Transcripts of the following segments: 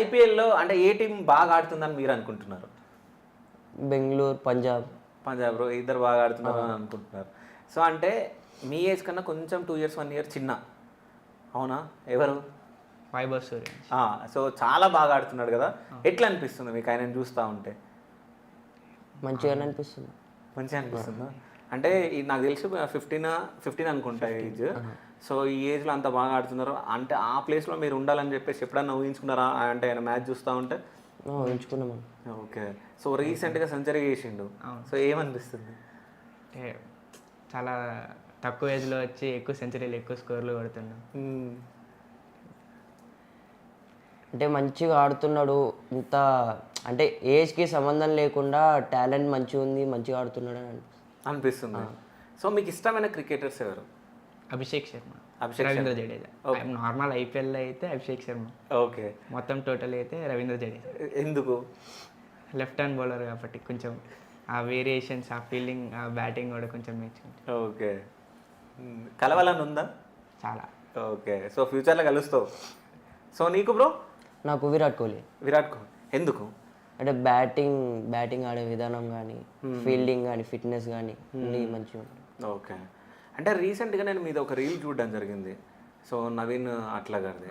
ఐపీఎల్లో అంటే ఏ టీం బాగా ఆడుతుందని మీరు అనుకుంటున్నారు? బెంగళూరు, పంజాబ్. పంజాబ్ ఇద్దరు బాగా ఆడుతున్నారు అని అనుకుంటున్నారు. సో అంటే మీ ఏజ్ కన్నా కొంచెం 2 ఇయర్స్ 1 ఇయర్ చిన్న, అవునా? ఎవరు? వైభవ్ సూర్యవంశీ. సో చాలా బాగా ఆడుతున్నాడు కదా, ఎట్లా అనిపిస్తుంది మీకు ఆయన చూస్తూ ఉంటే? మంచిగానే అనిపిస్తుంది. మంచిగా అనిపిస్తుందా? అంటే నాకు తెలిసి 15 అనుకుంటా ఏజ్. సో ఈ ఏజ్లో అంత బాగా ఆడుతున్నారు అంటే ఆ ప్లేస్లో మీరు ఉండాలని చెప్పేసి ఎప్పుడన్నా ఊహించుకున్నారా? అంటే ఆయన మ్యాచ్ చూస్తూ ఉంటే. ఎంచుకున్నాం. ఓకే. సో రీసెంట్గా సెంచరీ చేసిండు, సో ఏమనిపిస్తుంది? అంటే చాలా తక్కువ ఏజ్లో వచ్చి ఎక్కువ సెంచరీలు ఎక్కువ స్కోర్లు కొడుతున్నాం. అంటే మంచిగా ఆడుతున్నాడు. ఇంత అంటే ఏజ్కి సంబంధం లేకుండా టాలెంట్ మంచిగా ఉంది, మంచిగా ఆడుతున్నాడు అని అనిపిస్తుంది. సో మీకు ఇష్టమైన క్రికెటర్స్ ఎవరు? అభిషేక్ శర్మ, అభిషేక్ రవీంద్ర జడేజా. నార్మల్ ఐపీఎల్లో అయితే అభిషేక్ శర్మ, ఓకే. మొత్తం టోటల్ అయితే రవీంద్ర జడేజా. ఎందుకు? లెఫ్ట్ హ్యాండ్ బౌలర్ కాబట్టి కొంచెం ఆ వేరియేషన్స్, ఆ ఫీల్డింగ్, ఆ బ్యాటింగ్ కూడా కొంచెం నేర్చుకుంటాం. ఓకే. కలవాలని ఉందా? చాలా. ఓకే. సో ఫ్యూచర్లో కలుస్తావు. సో నీకు బ్రో? నాకు విరాట్ కోహ్లీ. విరాట్ కోహ్లీ ఎందుకు? అంటే బ్యాటింగ్ ఆడే విధానం కానీ, ఫీల్డింగ్ కానీ, ఫిట్నెస్ కానీ అన్నీ మంచిగా ఉంటుంది. ఓకే. అంటే రీసెంట్గా నేను మీద ఒక రీల్ చూడడం జరిగింది, సో నవీన్ అట్లా గారిది.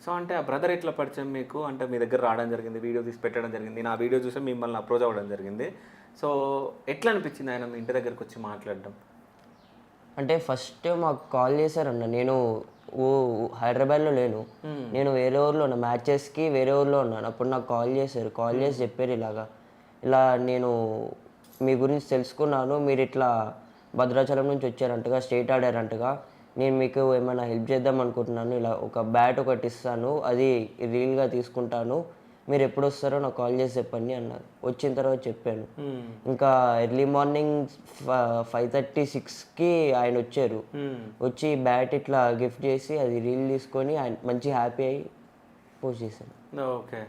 సో అంటే ఆ బ్రదర్ ఎట్లా పరిచయం మీకు? అంటే మీ దగ్గర రావడం జరిగింది, వీడియో తీసి పెట్టడం జరిగింది, నా వీడియో చూసి మిమ్మల్ని అప్రోచ్ అవ్వడం జరిగింది. సో ఎట్లా అనిపించింది ఆయన మీ ఇంటి దగ్గరికి వచ్చి మాట్లాడడం? అంటే ఫస్ట్ మాకు కాల్ చేశారన్న. నేను హైదరాబాద్లో లేను, నేను వేరే ఊర్లో ఉన్నా, మ్యాచెస్కి వేరే ఊర్లో ఉన్నాను. అప్పుడు నాకు కాల్ చేసి చెప్పారు ఇలా నేను మీ గురించి తెలుసుకున్నాను, మీరు ఇట్లా భద్రాచలం నుంచి వచ్చారంటగా, స్టేట్ ఆడారంటగా, నేను మీకు ఏమైనా హెల్ప్ చేద్దాం అనుకుంటున్నాను, ఇలా ఒక బ్యాట్ ఒకటి ఇస్తాను, అది రీల్గా తీసుకుంటాను, మీరు ఎప్పుడు వస్తారో నాకు కాల్ చేసి చెప్పండి అన్నారు. వచ్చిన తర్వాత చెప్పాను. ఇంకా ఎర్లీ మార్నింగ్ 5:36కి ఆయన వచ్చారు. వచ్చి బ్యాట్ ఇట్లా గిఫ్ట్ చేసి అది రీల్ తీసుకొని ఆయన మంచి హ్యాపీ అయ్యి పోస్ట్ చేశాను. ఓకే.